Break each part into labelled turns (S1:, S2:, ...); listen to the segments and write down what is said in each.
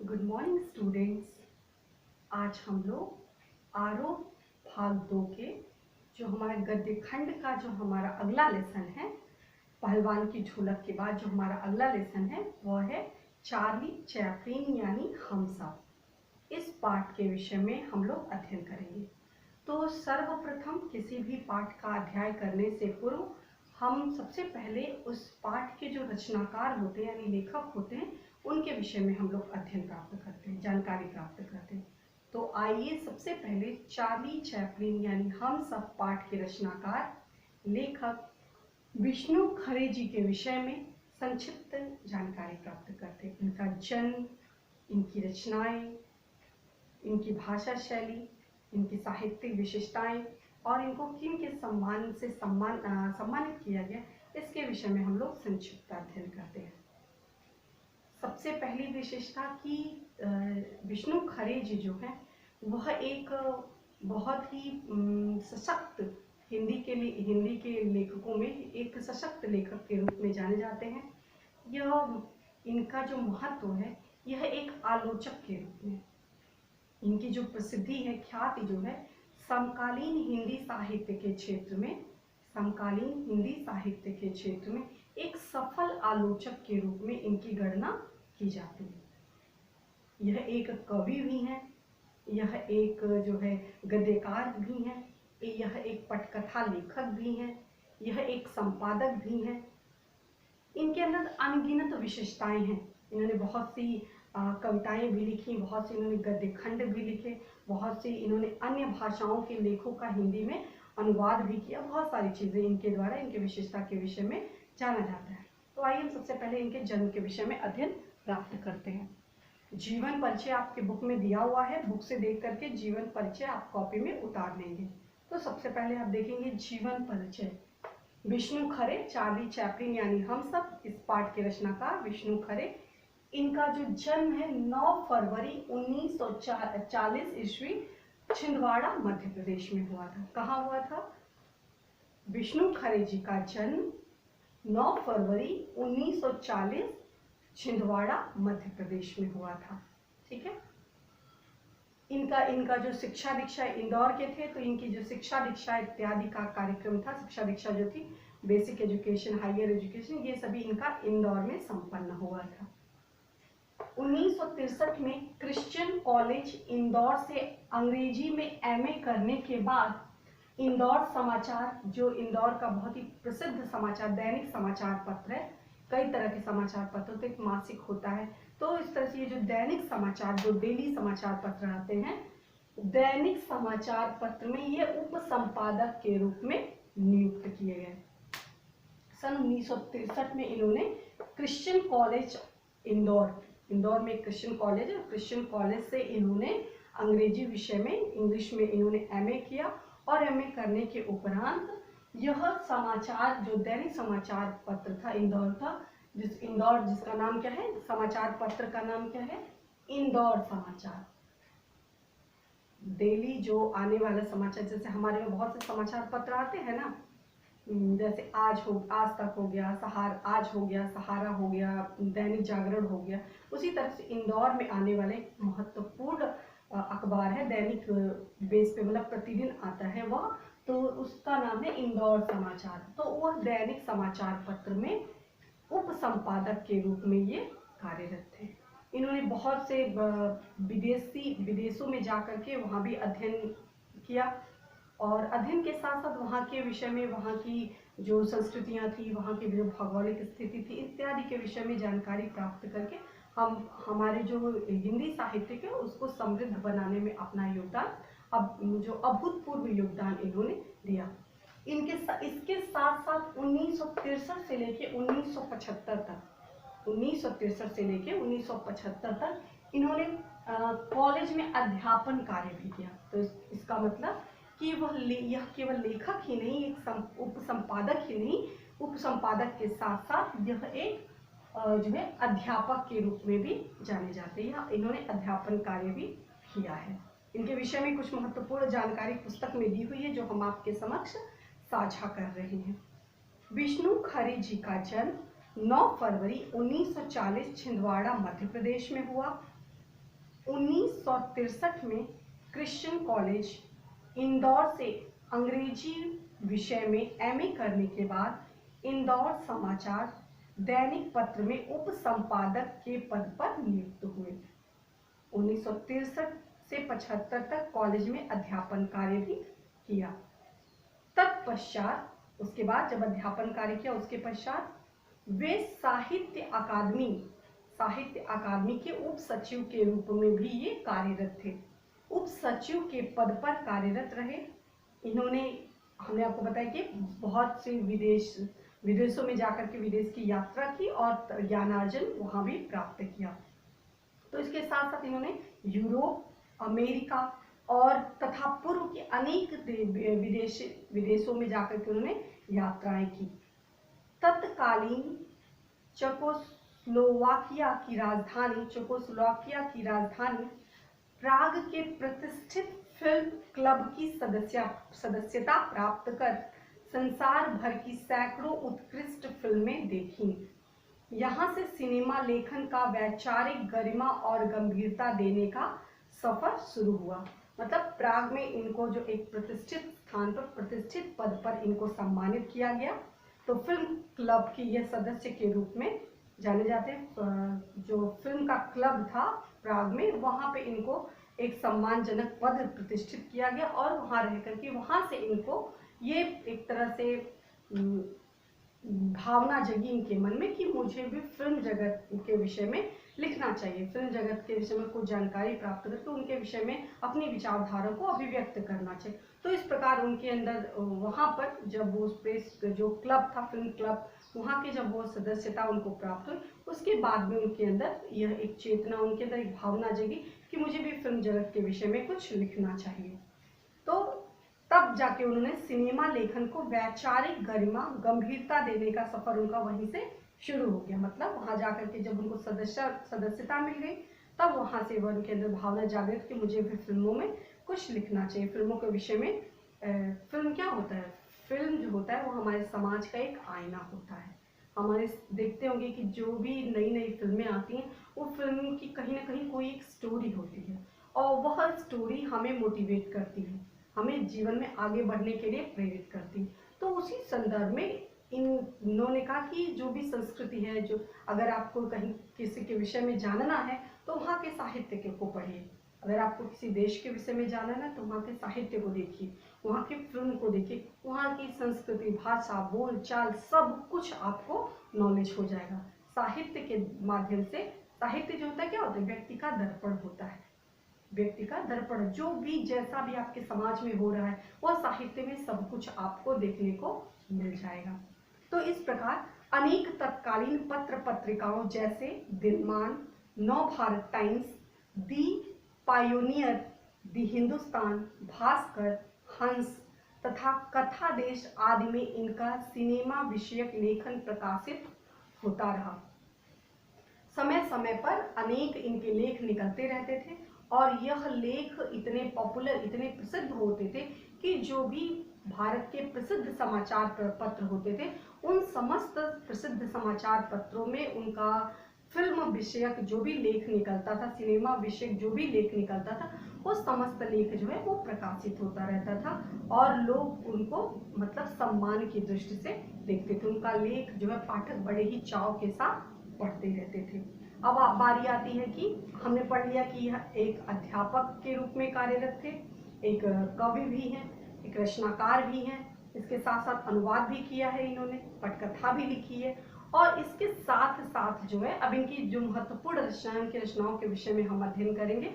S1: Good morning students. आज हम लोग आरोह भाग 2 के जो हमारे गद्य खंड का जो हमारा अगला लेसन है, पहलवान की झोलक के बाद जो हमारा अगला लेसन है वह है चार्ली चैपलिन यानी हम सब। इस पाठ के विषय में हम लोग अध्ययन करेंगे। तो सर्वप्रथम किसी भी पाठ का अध्याय करने से पूर्व हम सबसे पहले उस पाठ के जो रचनाकार होते हैं यानी लेखक होते हैं उनके विषय में हम लोग अध्ययन प्राप्त करते हैं, जानकारी प्राप्त करते हैं। तो आइए सबसे पहले चार्ली चैपलिन यानी हम सब पाठ के रचनाकार लेखक विष्णु खरे जी के विषय में संक्षिप्त जानकारी प्राप्त करते हैं। इनका जन्म, इनकी रचनाएं, इनकी भाषा शैली, इनकी साहित्यिक विशेषताएं और इनको किन के सम्मान से सम्मानित किया गया, इसके विषय में हम लोग संक्षिप्त अध्ययन करते हैं। सबसे पहली विशेषता कि विष्णु खरे जी जो है वह एक बहुत ही सशक्त हिंदी के लेखकों में एक सशक्त लेखक के रूप में जाने जाते हैं। यह इनका जो महत्व है यह एक आलोचक के रूप में, इनकी जो प्रसिद्धि है, ख्याति जो है समकालीन हिंदी साहित्य के क्षेत्र में एक सफल आलोचक के रूप में इनकी गणना की जाती है। यह एक कवि भी हैं, यह एक जो है गद्यकार भी हैं, यह एक पटकथा लेखक भी हैं, यह एक संपादक भी हैं। इनके अंदर अनगिनत विशेषताएं हैं। इन्होंने बहुत सी कविताएं भी लिखी, बहुत से इन्होंने गद्य खंड भी लिखे, बहुत से इन्होंने अन्य भाषाओं के लेखों का हिंदी में अनुवाद भी किया। बहुत सारी चीजें इनके द्वारा, इनके विशेषता के विषय में जाना जाता है। तो आइए हम सबसे पहले इनके जन्म के विषय में अध्ययन प्राप्त करते हैं। जीवन परिचय आपके बुक में दिया हुआ है, बुक से देख करके जीवन परिचय आप कॉपी में उतार लेंगे। तो सबसे पहले आप देखेंगे जीवन परिचय। विष्णु खरे, चार्ली चैपलिन यानी हम सब, इस पाठ के रचनाकार विष्णु खरे। इनका जो जन्म है 9 फरवरी 1940 ईस्वी छिंदवाड़ा मध्य प्रदेश में हुआ था। कहाँ हुआ था? विष्णु खरे जी का जन्म 9 फरवरी 1940 छिंदवाड़ा मध्य प्रदेश में हुआ था। ठीक है। इनका जो शिक्षा दीक्षा इंदौर के थे, तो इनकी जो शिक्षा दीक्षा इत्यादि का कार्यक्रम था, शिक्षा दीक्षा जो थी बेसिक एजुकेशन, हायर एजुकेशन, ये सभी इनका इंदौर में संपन्न हुआ था। 1963 में क्रिश्चियन कॉलेज इंदौर से अंग्रेजी में एमए करने के बाद इंदौर समाचार, जो इंदौर का बहुत ही प्रसिद्ध समाचार दैनिक समाचार पत्र है, कई तरह के समाचार पत्र तो एक मासिक होता है, तो इस तरह से ये जो दैनिक समाचार, जो डेली समाचार पत्र आते हैं, दैनिक समाचार पत्र में ये उप संपादक के रूप में नियुक्त किए गए। सन 1963 में इन्होंने क्रिश्चियन कॉलेज इंदौर में क्रिश्चियन कॉलेज है, क्रिश्चियन कॉलेज से इन्होंने अंग्रेजी विषय में, इंग्लिश में इन्होंने एमए किया और एमए करने के उपरांत यह समाचार, जो दैनिक समाचार पत्र था इंदौर का, जिसका नाम क्या है, समाचार पत्र का नाम क्या है, इंदौर समाचार। डेली जो आने वाला समाचार, जैसे हमारे में बहुत से समाचार पत्र आते हैं ना, जैसे आज तक हो गया, आज हो गया, सहारा हो गया, दैनिक जागरण हो गया, उसी तरह से इंदौर में आने वाले महत्वपूर्ण अखबार है, दैनिक बेस पे, मतलब प्रतिदिन आता है वह, तो उसका नाम है इंदौर समाचार। तो वह दैनिक समाचार पत्र में उप संपादक के रूप में ये कार्यरत थे। इन्होंने बहुत से विदेशों में जाकर के वहाँ भी अध्ययन किया और अध्ययन के साथ साथ वहाँ के विषय में, वहाँ की जो संस्कृतियाँ थी, वहाँ की जो भौगोलिक स्थिति थी इत्यादि के विषय में जानकारी प्राप्त करके हम हमारे जो हिंदी साहित्य के उसको समृद्ध बनाने में अपना योगदान, जो अभूतपूर्व योगदान इन्होंने दिया। इसके साथ साथ 1963 से लेके 1975 तक इन्होंने कॉलेज में अध्यापन कार्य भी किया। तो इसका मतलब कि यह केवल लेखक ही नहीं, एक उप संपादक ही नहीं, उप संपादक के साथ साथ यह एक जो है अध्यापक के रूप में भी जाने जाते हैं। इन्होंने अध्यापन कार्य भी किया है। इनके विषय में कुछ महत्वपूर्ण जानकारी पुस्तक में दी हुई है जो हम आपके समक्ष साझा कर रहे हैं। विष्णु खरे जी का जन्म 9 फरवरी 1940 छिंदवाड़ा मध्य प्रदेश में हुआ। 1963 में क्रिश्चियन कॉलेज इंदौर से अंग्रेजी विषय में एमए करने के बाद इंदौर समाचार दैनिक पत्र में उप संपादक के पद पर नियुक्त हुए। 1963 से 75 तक कॉलेज में अध्यापन कार्य भी किया। तत्पश्चात उसके बाद जब अध्यापन कार्य किया उसके पश्चात वे साहित्य अकादमी के उप सचिव के रूप में भी ये कार्यरत थे। उप सचिव के पद पर कार्यरत रहे। इन्होंने, हमने आपको बताया कि बहुत से विदेशों में जाकर के विदेश की यात्रा की और ज्ञानार्जन वहां भी प्राप्त किया। तो इसके साथ साथ इन्होंने यूरोप, अमेरिका और तथा पूर्व के अनेक विदेशों में जाकर के उन्होंने यात्राएं की। तत्कालीन चेकोस्लोवाकिया की राजधानी प्राग के प्रतिष्ठित फिल्म क्लब की सदस्यता प्राप्त कर संसार भर की सैकड़ों उत्कृष्ट फिल्में देखी। यहाँ से सिनेमा लेखन का वैचारिक गरिमा और गंभीरता देने का सफर शुरू हुआ। मतलब प्राग में इनको जो एक प्रतिष्ठित स्थान पर, प्रतिष्ठित पद पर इनको सम्मानित किया गया, तो फिल्म क्लब की ये सदस्य के रूप में जाने जाते हैं। जो फिल्म का क्लब था प्राग में, वहां पे इनको एक सम्मानजनक पद प्रतिष्ठित किया गया और वहां रह करके वहां से इनको ये एक तरह से भावना जगी इनके मन में कि मुझे भी फिल्म जगत के विषय में लिखना चाहिए, फिल्म जगत के विषय में कुछ जानकारी प्राप्त करके उनके विषय में अपनी विचारधारा को अभिव्यक्त करना चाहिए। तो इस प्रकार उनके अंदर वहां पर जब वो स्पेस जो क्लब था, फिल्म क्लब, वहां के जब वो सदस्यता उनको प्राप्त हुई, उसके बाद में उनके अंदर यह एक चेतना, उनके अंदर एक भावना जगी कि मुझे भी फिल्म जगत के विषय में कुछ लिखना चाहिए। तो तब जाके उन्होंने सिनेमा लेखन को वैचारिक गरिमा, गंभीरता देने का सफर उनका वहीं से शुरू हो गया। मतलब वहां जाकर के जब उनको सदस्यता मिल गई, तब वहां से वो उनके अंदर भावना जागृत कि मुझे भी फिल्मों में कुछ लिखना चाहिए, फिल्मों के विषय में। फिल्म क्या होता है? फिल्म जो होता है वो हमारे समाज का एक आईना होता है। हमारे देखते होंगे कि जो भी नई नई फिल्में आती हैं, वो फिल्म की कहीं ना कहीं कोई एक स्टोरी होती है और वह स्टोरी हमें मोटिवेट करती है, हमें जीवन में आगे बढ़ने के लिए प्रेरित करती है। तो उसी संदर्भ में इन्होंने कहा कि जो भी संस्कृति है, जो अगर आपको कहीं किसी के विषय में जानना है तो वहाँ के साहित्य को पढ़िए, अगर आपको किसी देश के विषय में जानना है तो वहाँ के साहित्य को देखिए, वहाँ की फिल्म को देखिए, वहाँ की संस्कृति, भाषा, बोल चाल, सब कुछ आपको नॉलेज हो जाएगा। साहित्य के माध्यम से, साहित्य जो होता है क्या होता है? व्यक्ति का दर्पण होता है, व्यक्ति का दर्पण। जो भी जैसा भी आपके समाज में हो रहा है वह साहित्य में सब कुछ आपको देखने को मिल जाएगा। तो इस प्रकार अनेक तत्कालीन पत्र पत्रिकाओं जैसे दिनमान, नवभारत टाइम्स, दी पायोनियर, दी हिंदुस्तान, भास्कर, हंस तथा कथा देश आदि में इनका सिनेमा विषयक लेखन प्रकाशित होता रहा। समय समय पर अनेक इनके लेख निकलते रहते थे और यह लेख इतने पॉपुलर, इतने प्रसिद्ध होते थे कि जो भी भारत के प्रसिद्ध समाचार पत्र होते थे, उन समस्त प्रसिद्ध समाचार पत्रों में उनका फिल्म विषयक जो भी लेख निकलता था, सिनेमा विषयक जो भी लेख निकलता था, वो समस्त लेख जो है वो प्रकाशित होता रहता था और लोग उनको मतलब सम्मान की दृष्टि से देखते थे। उनका लेख जो है पाठक बड़े ही चाव के साथ पढ़ते रहते थे। अब बारी आती है कि हमने पढ़ लिया कि यह एक अध्यापक के रूप में कार्यरत थे, एक कवि भी हैं, एक रचनाकार भी हैं, इसके साथ साथ अनुवाद भी किया है इन्होंने, पटकथा भी लिखी है और इसके साथ साथ जो है अब इनकी जो महत्वपूर्ण रचनाएं, उनकी रचनाओं के विषय में हम अध्ययन करेंगे।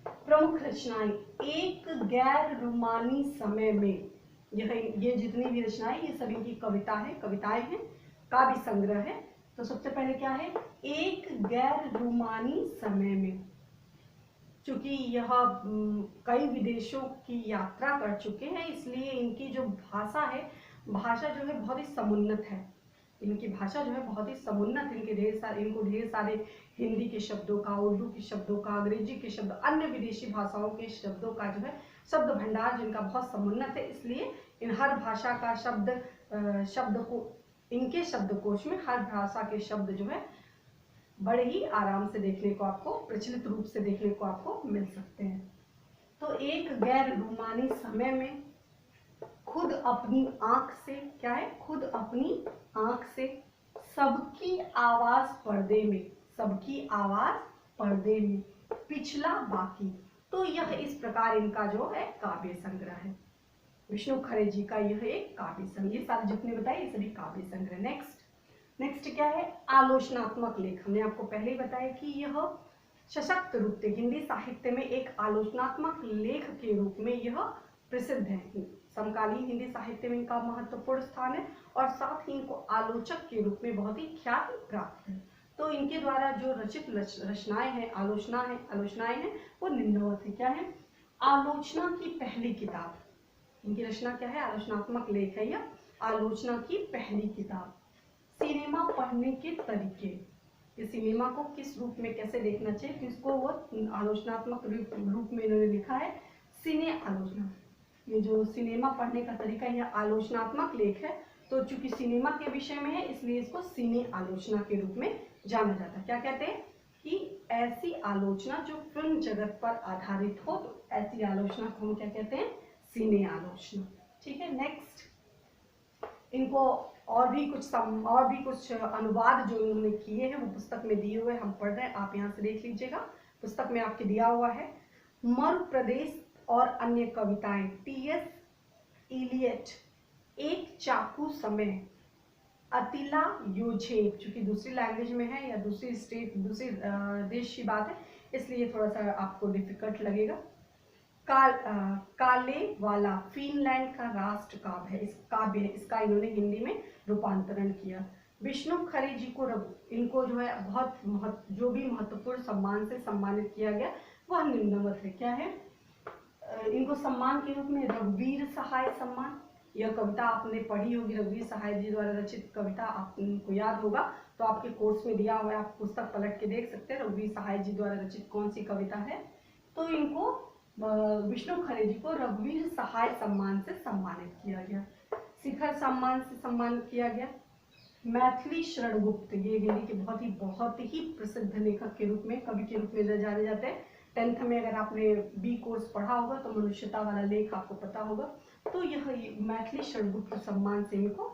S1: प्रमुख रचनाएं, एक गैर रोमानी समय में, ये जितनी भी रचनाएं ये सभी की कविताएं हैं, काव्य संग्रह है। तो सबसे पहले क्या है? एक गैर रोमानी समय में। चूंकि यह कई विदेशों की यात्रा कर चुके हैं, इसलिए इनकी जो भाषा है, भाषा जो है बहुत ही समुन्नत है। इनकी भाषा जो है बहुत ही समुन्नत, इनको ढेर सारे हिंदी के शब्दों का, उर्दू के शब्दों का, अंग्रेजी के शब्द, अन्य विदेशी भाषाओं के शब्दों का जो है शब्द भंडार जिनका बहुत समुन्नत है, इसलिए इन हर भाषा का शब्द को, इनके शब्दकोश में हर भाषा के शब्द जो है बड़े ही आराम से देखने को आपको, प्रचलित रूप से देखने को आपको मिल सकते हैं। तो एक गैर रूमानी समय में खुद अपनी आंख से, क्या है, खुद अपनी आंख से सबकी आवाज पर्दे में, सबकी आवाज पर्दे में, पिछला बाकी। तो यह इस प्रकार इनका जो है काव्य संग्रह है, विष्णु खरे जी का यह एक काव्य संग्रह। ये सारे जितने बताए ये सभी काव्य संग्रह। नेक्स्ट क्या है, आलोचनात्मक लेख। हमने आपको पहले ही बताया कि यह सशक्त रूप से हिंदी साहित्य में एक आलोचनात्मक लेख के रूप में यह प्रसिद्ध है। समकालीन हिंदी साहित्य में इनका महत्वपूर्ण स्थान है और साथ ही इनको आलोचक के रूप में बहुत ही ख्याति प्राप्त है। तो इनके द्वारा जो रचित रचनाएं हैं, आलोचनाएं हैं वो निम्नवत है। क्या है, आलोचना की पहली किताब, इनकी रचना क्या है, आलोचनात्मक लेख है यह, आलोचना की पहली किताब। सिनेमा पढ़ने के तरीके, कि सिनेमा को किस रूप में कैसे देखना चाहिए, किसको वो आलोचनात्मक रूप में इन्होंने लिखा है, सिने आलोचना। ये जो सिनेमा पढ़ने का तरीका, यह आलोचनात्मक लेख है, तो चूंकि सिनेमा के विषय में है इसलिए इसको सिने आलोचना के रूप में जाना जाता है। क्या कहते हैं कि ऐसी आलोचना जो फिल्म जगत पर आधारित हो, तो ऐसी आलोचना को हम क्या कहते हैं, सिने आलोचना। ठीक है, नेक्स्ट इनको और भी कुछ अनुवाद जो इन्होंने किए हैं वो पुस्तक में दिए हुए हम पढ़ रहे हैं, आप यहाँ से देख लीजिएगा, पुस्तक में आपके दिया हुआ है। मरु प्रदेश और अन्य कविताएं, टी.एस. इलियट, एक चाकू समय, अतिला योझेप, चूंकि दूसरी लैंग्वेज में है या दूसरी देश की बात है इसलिए थोड़ा सा आपको डिफिकल्ट लगेगा। काले वाला फिनलैंड का राष्ट्र काव्य है, इस काव्य है, इसका इन्होंने हिंदी में रूपांतरण किया। विष्णु खरे जी को इनको जो है जो भी महत्वपूर्ण सम्मान से सम्मानित किया गया वह निम्नवत है। क्या है, इनको सम्मान के रूप में रघुवीर सहाय सम्मान, यह कविता आपने पढ़ी होगी, रघुवीर सहाय जी द्वारा रचित कविता आपको याद होगा तो आपके कोर्स में दिया हुआ है, आप पुस्तक पलट के देख सकते हैं रघुवीर सहाय जी द्वारा रचित कौन सी कविता है। तो इनको विष्णु खरे जी को रघुवीर सहाय सम्मान से सम्मानित किया गया, शिखर सम्मान से सम्मानित किया गया। मैथिली शरण गुप्त, ये हिंदी के बहुत ही प्रसिद्ध लेखक के रूप में, कवि के रूप में जाने जाते हैं। 10th में अगर आपने बी कोर्स पढ़ा होगा तो मनुष्यता वाला लेख आपको पता होगा। तो यह मैथिली शरण गुप्त सम्मान से इनको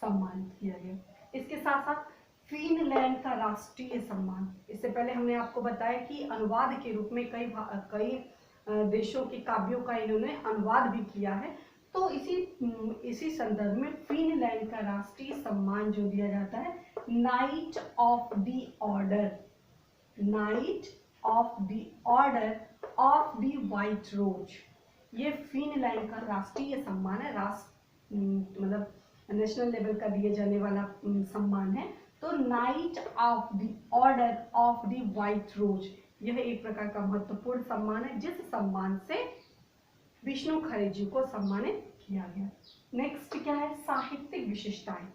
S1: सम्मानित किया गया। इसके साथ साथ फिनलैंड का राष्ट्रीय सम्मान, इससे पहले हमने आपको बताया कि अनुवाद के रूप में कई देशों के काव्यों का इन्होंने अनुवाद भी किया है। तो इसी संदर्भ में फिनलैंड का राष्ट्रीय सम्मान जो दिया जाता है, knight of the order, knight of the order of the white rose, ये फिनलैंड का राष्ट्रीय सम्मान है, मतलब नेशनल लेवल का दिए जाने वाला सम्मान है। तो knight of the order of the white rose, यह एक प्रकार का महत्वपूर्ण सम्मान है जिस सम्मान से विष्णु खरे जी को सम्मानित किया गया। नेक्स्ट क्या है, साहित्यिक विशेषताएं।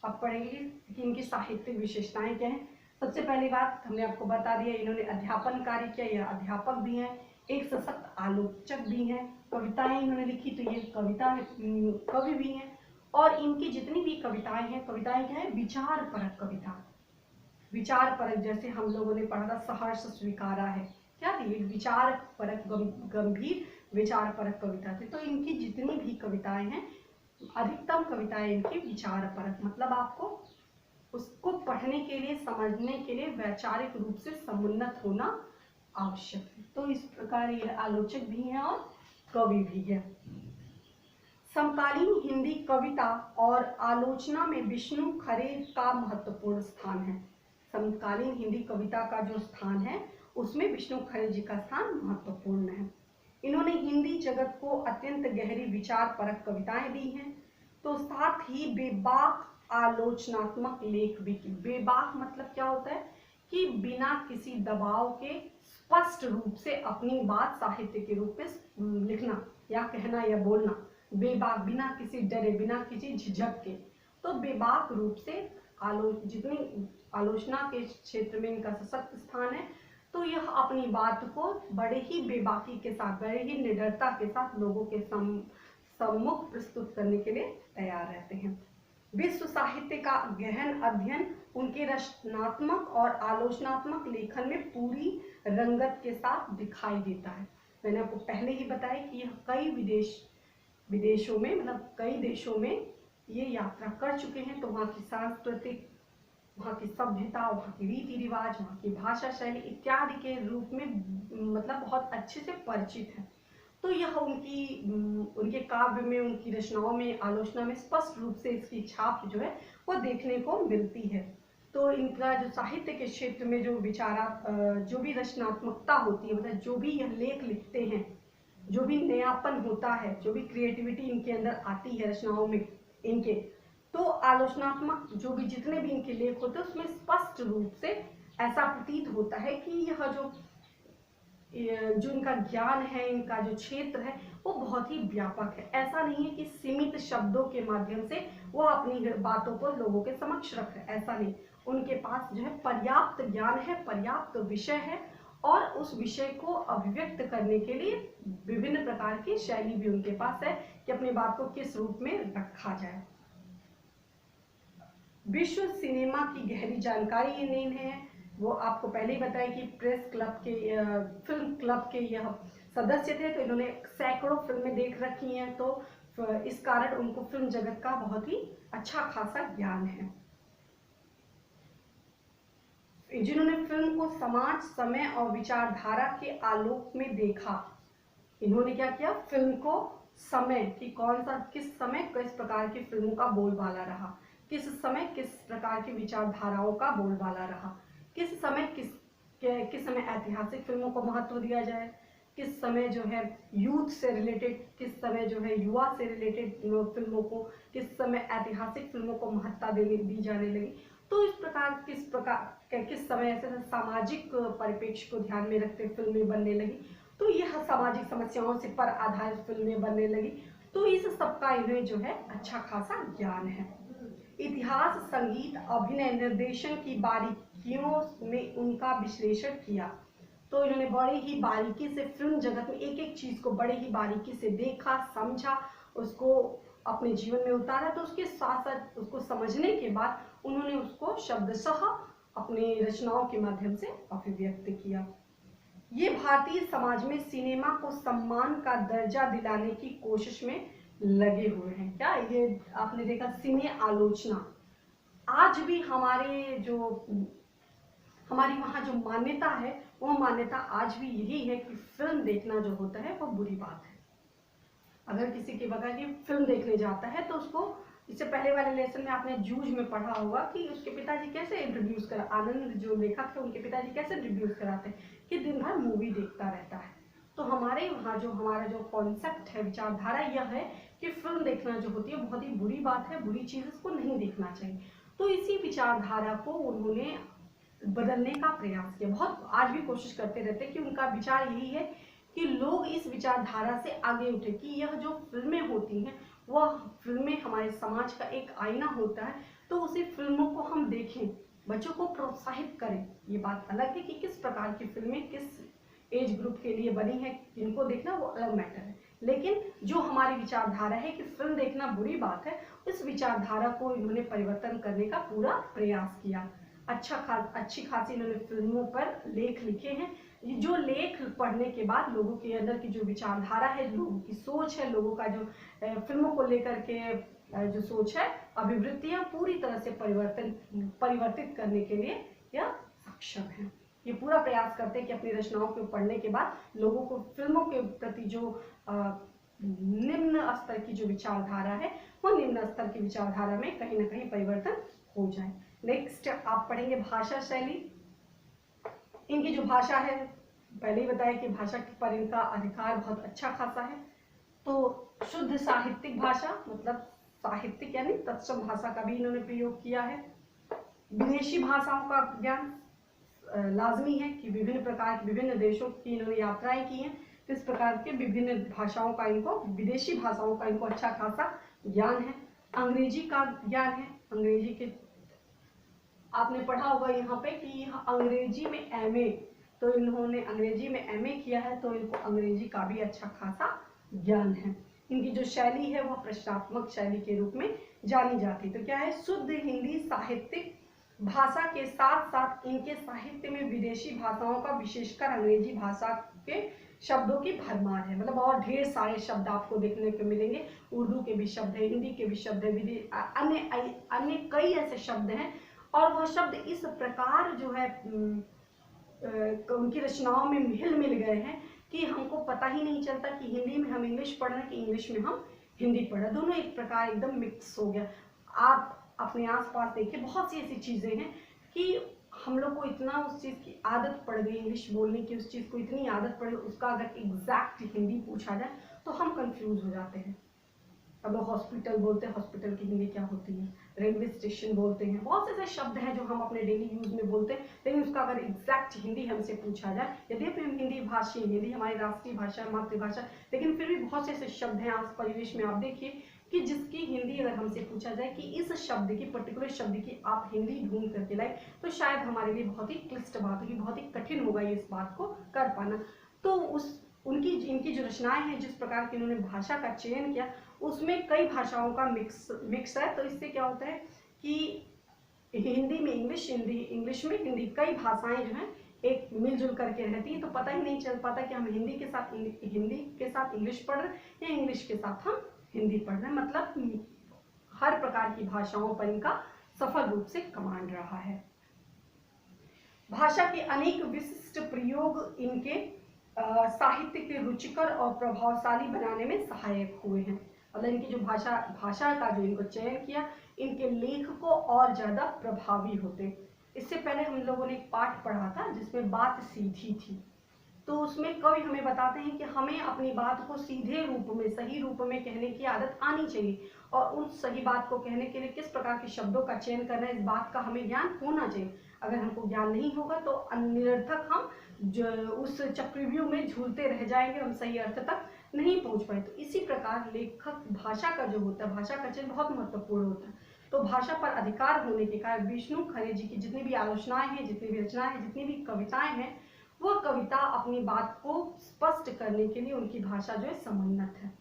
S1: अब पढ़ेंगे कि इनकी साहित्यिक विशेषताएं क्या है। सबसे पहली बात हमने आपको बता दिया, इन्होंने अध्यापन कार्य किया, यह अध्यापक भी हैं, एक सशक्त आलोचक भी हैं, कविताएं इन्होंने लिखी तो ये कवि भी हैं, और इनकी जितनी भी कविताएं हैं, कविताएं क्या है, विचार परक कविता, विचार परक, जैसे हम लोगों ने पढ़ा था सहर्ष स्वीकारा है, क्या थी, विचार परक, गंभीर विचार परक कविता थी। तो इनकी जितनी भी कविताएं हैं, अधिकतम कविताएं इनकी विचार परक, मतलब आपको उसको पढ़ने के लिए, समझने के लिए वैचारिक रूप से समुन्नत होना आवश्यक है। तो इस प्रकार ये आलोचक भी हैं और कवि भी है। समकालीन हिंदी कविता और आलोचना में विष्णु खरे का महत्वपूर्ण स्थान है। समकालीन हिंदी कविता का जो स्थान है उसमें विष्णु खरे जी का स्थान महत्वपूर्ण है। इन्होंने हिंदी जगत को अत्यंत गहरी विचार परक कविताएं दी हैं, तो साथ ही बेबाक आलोचनात्मक लेख भी की। बेबाक मतलब क्या होता है कि बिना किसी दबाव के स्पष्ट रूप से अपनी बात साहित्य के रूप में लिखना या कहना या बोलना, बेबाक, बिना किसी डरे, बिना किसी झिझक के। तो बेबाक रूप से जितनी आलोचना के क्षेत्र में इनका सशक्त स्थान है, तो यह अपनी बात को बड़े ही बेबाकी के साथ, बड़े ही निडरता के साथ लोगों के सम्मुख प्रस्तुत करने के लिए तैयार रहते हैं। विश्व साहित्य का गहन अध्ययन उनके रचनात्मक और आलोचनात्मक लेखन में पूरी रंगत के साथ दिखाई देता है। मैंने आपको पहले ही बताया कि यह कई विदेशों में, मतलब कई देशों में ये यात्रा कर चुके हैं, तो वहाँ की सांस्कृतिक, वहाँ की सभ्यता, वहाँ की रीति रिवाज, वहाँ की भाषा शैली इत्यादि के रूप में मतलब बहुत अच्छे से परिचित है। तो यह उनके काव्य में, उनकी रचनाओं में, आलोचना में स्पष्ट रूप से इसकी छाप जो है वो देखने को मिलती है। तो इनका जो साहित्य के क्षेत्र में जो जो भी रचनात्मकता होती है, मतलब जो भी यह लेख लिखते हैं, जो भी नयापन होता है, जो भी क्रिएटिविटी इनके अंदर आती है रचनाओं में इनके, तो आलोचनात्मक जो भी जितने भी इनके लेख होते हैं उसमें स्पष्ट रूप से ऐसा प्रतीत होता है कि यह जो इनका ज्ञान है, इनका जो क्षेत्र है वो बहुत ही व्यापक है। ऐसा नहीं है कि सीमित शब्दों के माध्यम से वो अपनी बातों को लोगों के समक्ष रख रहे, ऐसा नहीं। उनके पास जो है पर्याप्त ज्ञान है, पर्याप्त विषय है, और उस विषय को अभिव्यक्त करने के लिए विभिन्न प्रकार की शैली भी उनके पास है कि अपनी बात को किस रूप में रखा जाए। विश्व सिनेमा की गहरी जानकारी इन्हें है। वो आपको पहले ही बताया कि प्रेस क्लब के, फिल्म क्लब के यह सदस्य थे, तो इन्होंने सैकड़ों फिल्में देख रखी हैं, तो इस कारण उनको फिल्म जगत का बहुत ही अच्छा खासा ज्ञान है। जिन्होंने फिल्म को समाज, समय और विचारधारा के आलोक में देखा, इन्होंने क्या किया, फिल्म को समय कि कौन सा, किस समय किस प्रकार की फिल्मों का बोलबाला रहा, किस समय किस प्रकार की विचारधाराओं का बोलबाला रहा, किस समय किस समय ऐतिहासिक फिल्मों को महत्व दिया जाए, किस समय जो है यूथ से रिलेटेड, किस समय जो है युवा से रिलेटेड फिल्मों को, किस समय ऐतिहासिक फिल्मों को महत्ता दी जाने लगी। तो इस प्रकार किस समय ऐसे सामाजिक परिप्रेक्ष्य को ध्यान में रखते फिल्में बनने लगी, तो यह सामाजिक समस्याओं से पर आधारित फिल्में बनने लगी। तो इस सबका इन्हें जो है अच्छा खासा ज्ञान है। इतिहास, संगीत, अभिनय, निर्देशन की बारीकियों में उनका विश्लेषण किया, तो इन्होंने बड़ी ही बारीकी से फिल्म जगत में एक एक चीज को बड़े ही बारीकी से देखा, समझा, उसको अपने जीवन में उतारा। तो उसके साथ साथ उसको समझने के बाद उन्होंने उसको शब्दशः अपनी रचनाओं के माध्यम से अभिव्यक्त किया। ये भारतीय समाज में सिनेमा को सम्मान का दर्जा दिलाने की कोशिश में लगे हुए हैं। क्या ये आपने देखा, सिने आलोचना आज भी हमारी वहाँ जो मान्यता है, वो मान्यता आज भी यही है कि फिल्म देखना जो होता है वो बुरी बात है। अगर किसी के बगैर की फिल्म देखने जाता है तो उसको, इससे पहले वाले लेसन में आपने जूझ में पढ़ा होगा कि उसके पिताजी कैसे इंट्रोड्यूस करा, आनंद जो लेखक है उनके पिताजी कैसे इंट्रोड्यूस कराते हैं कि दिन भर मूवी देखता रहता है। तो हमारे वहाँ जो हमारा जो कॉन्सेप्ट है, विचारधारा यह है कि फिल्म देखना जो होती है बहुत ही बुरी बात है, बुरी चीज, इसको नहीं देखना चाहिए। तो इसी विचारधारा को उन्होंने बदलने का प्रयास किया, बहुत आज भी कोशिश करते रहते कि उनका विचार यही है कि लोग इस विचारधारा से आगे उठे कि यह जो फिल्में होती हैं वह फिल्में हमारे समाज का एक आईना होता है, तो उसी फिल्मों को हम देखें, बच्चों को प्रोत्साहित करें। ये बात अलग है कि किस प्रकार की फिल्में किस एज ग्रुप के लिए बनी है, जिनको देखना वो अलग मैटर है, लेकिन जो हमारी विचारधारा है कि फिल्म देखना बुरी बात है, उस विचारधारा को इन्होंने परिवर्तन करने का पूरा प्रयास किया। अच्छी खासी इन्होंने फिल्मों पर लेख लिखे हैं। जो लेख पढ़ने के बाद लोगों के अंदर की जो विचारधारा है, लोगों की सोच है, लोगों का जो फिल्मों को लेकर के जो सोच है, अभिवृत्तियां पूरी तरह से परिवर्तित करने के लिए यह सक्षम है। ये पूरा प्रयास करते हैं कि अपनी रचनाओं को पढ़ने के बाद लोगों को फिल्मों के प्रति जो निम्न स्तर की जो विचारधारा है, वो निम्न स्तर की विचारधारा में कहीं ना कहीं परिवर्तन हो जाए। नेक्स्ट आप पढ़ेंगे भाषा शैली। इनकी जो भाषा है, पहले ही बताया कि भाषा पर इनका अधिकार बहुत अच्छा खासा है। तो शुद्ध साहित्यिक भाषा, मतलब साहित्यिक यानी तत्सम भाषा का भी इन्होंने प्रयोग किया है। विदेशी भाषाओं का ज्ञान लाजमी है कि विभिन्न प्रकार के विभिन्न देशों की इन्होंने यात्राएं की हैं, तो इस प्रकार के विभिन्न भाषाओं का इनको, विदेशी भाषाओं का इनको अच्छा खासा ज्ञान है। अंग्रेजी का ज्ञान है, अंग्रेजी के आपने पढ़ा होगा यहाँ पे कि अंग्रेजी में एमए, तो इन्होंने अंग्रेजी में एमए किया है, तो इनको अंग्रेजी का भी अच्छा खासा ज्ञान है। इनकी जो शैली है वह प्रश्नात्मक शैली के रूप में जानी जाती है। तो क्या है, शुद्ध हिंदी साहित्यिक भाषा के साथ साथ इनके साहित्य में विदेशी भाषाओं का, विशेषकर अंग्रेजी भाषा के शब्दों की भरमार है। मतलब और ढेर सारे शब्द आपको देखने को मिलेंगे, उर्दू के भी शब्द है, हिंदी के भी शब्द है, अन्य अन्य कई ऐसे शब्द हैं। और वह शब्द इस प्रकार जो है उनकी रचनाओं में मिल गए हैं कि हमको पता ही नहीं चलता कि हिंदी में हम इंग्लिश पढ़ रहे हैं कि इंग्लिश में हम हिंदी पढ़ रहे हैं, दोनों एक प्रकार एकदम मिक्स हो गया। आप अपने आसपास देखिए, बहुत सी ऐसी चीज़ें हैं कि हम लोग को इतना उस चीज़ की आदत पड़ गई, इंग्लिश बोलने की उस चीज़ को इतनी आदत पड़ गई, उसका अगर एग्जैक्ट हिंदी पूछा जाए तो हम कंफ्यूज हो जाते हैं। अब लोग हॉस्पिटल बोलते हैं, हॉस्पिटल की हिंदी क्या होती है, रेलवे स्टेशन बोलते हैं, बहुत से ऐसे शब्द हैं जो हम अपने डेली यूज में बोलते हैं, लेकिन उसका अगर एग्जैक्ट हिंदी हमसे पूछा जाए, यद्यपि हम हिंदी भाषी, हिंदी हमारी राष्ट्रीय भाषा है, मातृभाषा, लेकिन फिर भी बहुत से ऐसे शब्द हैं आस परिवेश में आप देखिए कि जिसकी हिंदी अगर हमसे पूछा जाए कि इस शब्द की, पर्टिकुलर शब्द की आप हिंदी ढूंढ करके लाए, तो शायद हमारे लिए बहुत ही क्लिष्ट बात होगी, बहुत ही कठिन होगा इस बात को कर पाना। तो इनकी जो रचनाएं हैं, जिस प्रकार की इन्होंने भाषा का चयन किया, उसमें कई भाषाओं का मिक्स है। तो इससे क्या होता है कि हिंदी में इंग्लिश, इंग्लिश में हिंदी, कई भाषाएं जो हैं एक मिलजुल करके रहती है। तो पता ही नहीं चल पाता कि हम हिंदी के साथ इंग्लिश पढ़ रहे हैं या इंग्लिश के साथ हम हिंदी पढ़ रहे हैं। मतलब हर प्रकार की भाषाओं पर इनका सफल रूप से कमांड रहा है। भाषा के अनेक विशिष्ट प्रयोग इनके साहित्य के रुचिकर और प्रभावशाली बनाने में सहायक हुए हैं। मतलब इनकी जो भाषा का जो इनको चयन किया, इनके लेख को और ज्यादा प्रभावी होते। इससे पहले हम लोगों ने एक पाठ पढ़ा था जिसमें बात सीधी थी, तो उसमें कवि हमें बताते हैं कि हमें अपनी बात को सीधे रूप में, सही रूप में कहने की आदत आनी चाहिए, और उस सही बात को कहने के लिए किस प्रकार के शब्दों का चयन करना है, इस बात का हमें ज्ञान होना चाहिए। अगर हमको ज्ञान नहीं होगा तो निरर्थक हम उस चक्रव्यूह में झूलते रह जाएंगे, हम सही अर्थ तक नहीं पहुंच पाए। तो इसी प्रकार लेखक भाषा का जो होता है, भाषा का चयन बहुत महत्वपूर्ण होता है। तो भाषा पर अधिकार होने के कारण विष्णु खरे जी की जितनी भी आलोचनाएं हैं, जितनी भी रचनाएं हैं, जितनी भी कविताएं हैं, वह कविता अपनी बात को स्पष्ट करने के लिए उनकी भाषा जो है समुन्नत है,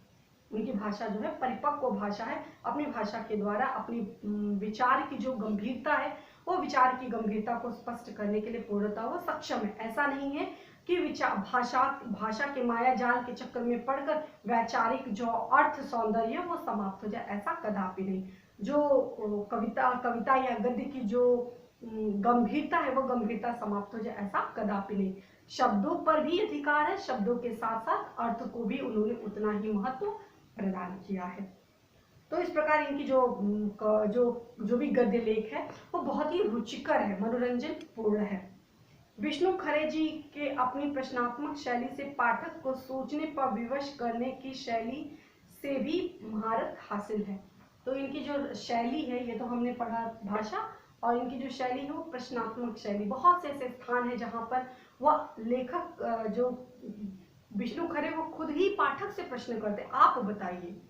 S1: उनकी भाषा जो है परिपक्व भाषा है। अपनी भाषा के द्वारा अपनी विचार की जो गंभीरता है, वो विचार की गंभीरता को स्पष्ट करने के लिए पूर्णतः वो सक्षम है। ऐसा नहीं है कि भाषा के माया जाल के चक्कर में पड़कर वैचारिक जो अर्थ सौंदर्य वो समाप्त हो जाए, ऐसा कदापि नहीं। जो कविता या गद्य की जो गंभीरता है, वो गंभीरता समाप्त हो जाए, ऐसा कदापि नहीं। शब्दों पर भी अधिकार है, शब्दों के साथ साथ अर्थ को भी उन्होंने उतना ही महत्व प्रदान किया है। तो इस प्रकार इनकी जो भी गद्य लेख है वो बहुत ही रुचिकर है, मनोरंजन पूर्ण है। विष्णु खरे जी के अपनी प्रश्नात्मक शैली से पाठक को सोचने पर विवश करने की शैली से भी महारत हासिल है। तो इनकी जो शैली है, ये तो हमने पढ़ा भाषा, और इनकी जो शैली है वो प्रश्नात्मक शैली। बहुत से ऐसे स्थान है जहाँ पर वह लेखक जो विष्णु खरे वो खुद ही पाठक से प्रश्न करते, आप बताइए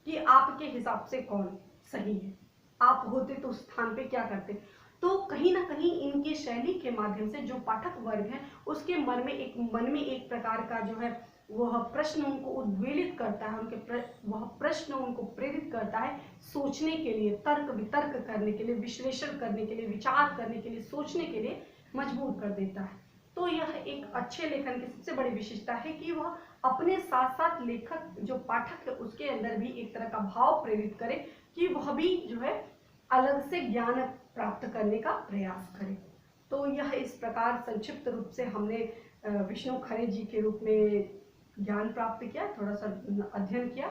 S1: कि आपके हिसाब से कौन सही है, आप होते तो उस स्थान पे क्या करते। तो कहीं ना कहीं इनकी शैली के माध्यम से जो पाठक वर्ग है उसके मन में एक प्रकार का जो है वह प्रश्न उनको उद्वेलित करता है, वह प्रश्न उनको प्रेरित करता है सोचने के लिए, तर्क वितर्क करने के लिए, विश्लेषण करने के लिए, विचार करने के लिए, सोचने के लिए मजबूर कर देता है। तो यह एक अच्छे लेखन की सबसे बड़ी विशेषता है कि वह अपने साथ साथ लेखक जो पाठक है उसके अंदर भी एक तरह का भाव प्रेरित करे कि वह भी जो है अलग से ज्ञान प्राप्त करने का प्रयास करे। तो यह इस प्रकार संक्षिप्त रूप से हमने विष्णु खरे जी के रूप में ज्ञान प्राप्त किया, थोड़ा सा अध्ययन किया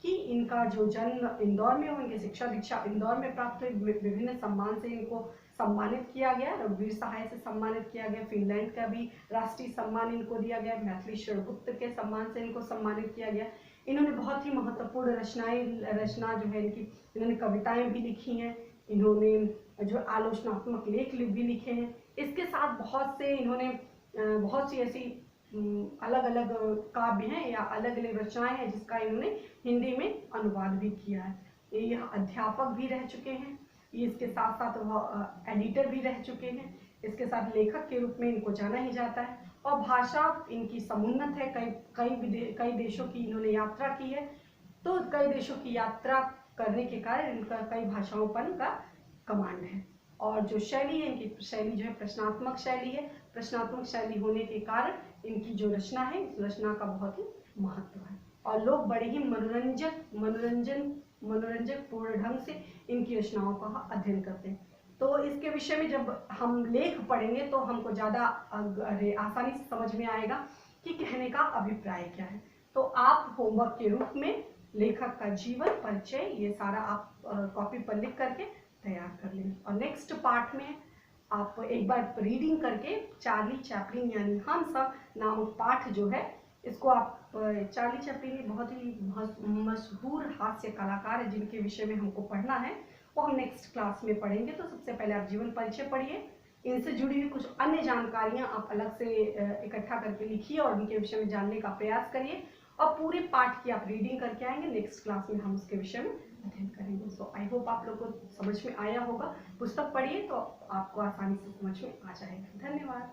S1: कि इनका जो जन्म इंदौर में हो, इनकी शिक्षा दीक्षा इंदौर में प्राप्त हुई, विभिन्न सम्मान से इनको सम्मानित किया गया, रघुवीर सहाय से सम्मानित किया गया, फिनलैंड का भी राष्ट्रीय सम्मान इनको दिया गया, मैथिली शरगुप्त के सम्मान से इनको सम्मानित किया गया। इन्होंने बहुत ही महत्वपूर्ण रचना जो है इनकी, इन्होंने कविताएं भी लिखी हैं, इन्होंने जो आलोचनात्मक लेख भी लिखे हैं। इसके साथ बहुत से इन्होंने बहुत सी ऐसी अलग अलग काव्य हैं या अलग अलग रचनाएं हैं जिसका इन्होंने हिंदी में अनुवाद भी किया है। यह अध्यापक भी रह चुके हैं, इसके साथ साथ वह एडिटर भी रह चुके हैं, इसके साथ लेखक के रूप में इनको जाना ही जाता है। और भाषा इनकी समुन्नत है, कई देशों की इन्होंने यात्रा की है, तो कई देशों की यात्रा करने के कारण इनका कई भाषाओं पर इनका कमांड है। और जो शैली है, इनकी शैली जो है प्रश्नात्मक शैली है। प्रश्नात्मक शैली होने के कारण इनकी जो रचना है, इस रचना का बहुत ही महत्व है। और लोग बड़े ही मनोरंजक पूर्ण ढंग से इनकी रचनाओं का अध्ययन करते हैं। तो इसके विषय में जब हम लेख पढ़ेंगे तो हमको ज़्यादा आसानी से समझ में आएगा कि कहने का अभिप्राय क्या है। तो आप होमवर्क के रूप में लेखक का जीवन परिचय ये सारा आप कॉपी पर लिख करके तैयार कर लेंगे। और नेक्स्ट पार्ट में आप एक बार रीडिंग करके चार्ली चैपलिन यानी हम सब नामक पाठ जो है, इसको आप चार्ली चैपलिन बहुत ही मशहूर हास्य कलाकार है जिनके विषय में हमको पढ़ना है, वो हम नेक्स्ट क्लास में पढ़ेंगे। तो सबसे पहले आप जीवन परिचय पढ़िए, इनसे जुड़ी हुई कुछ अन्य जानकारियां आप अलग से इकट्ठा करके लिखिए और उनके विषय में जानने का प्रयास करिए, और पूरे पाठ की आप रीडिंग करके आएंगे। नेक्स्ट क्लास में हम उसके विषय में अध्ययन करेंगे। सो आई होप आप लोग को समझ में आया होगा। पुस्तक पढ़िए तो आपको आसानी से समझ में आ जाएगा। धन्यवाद।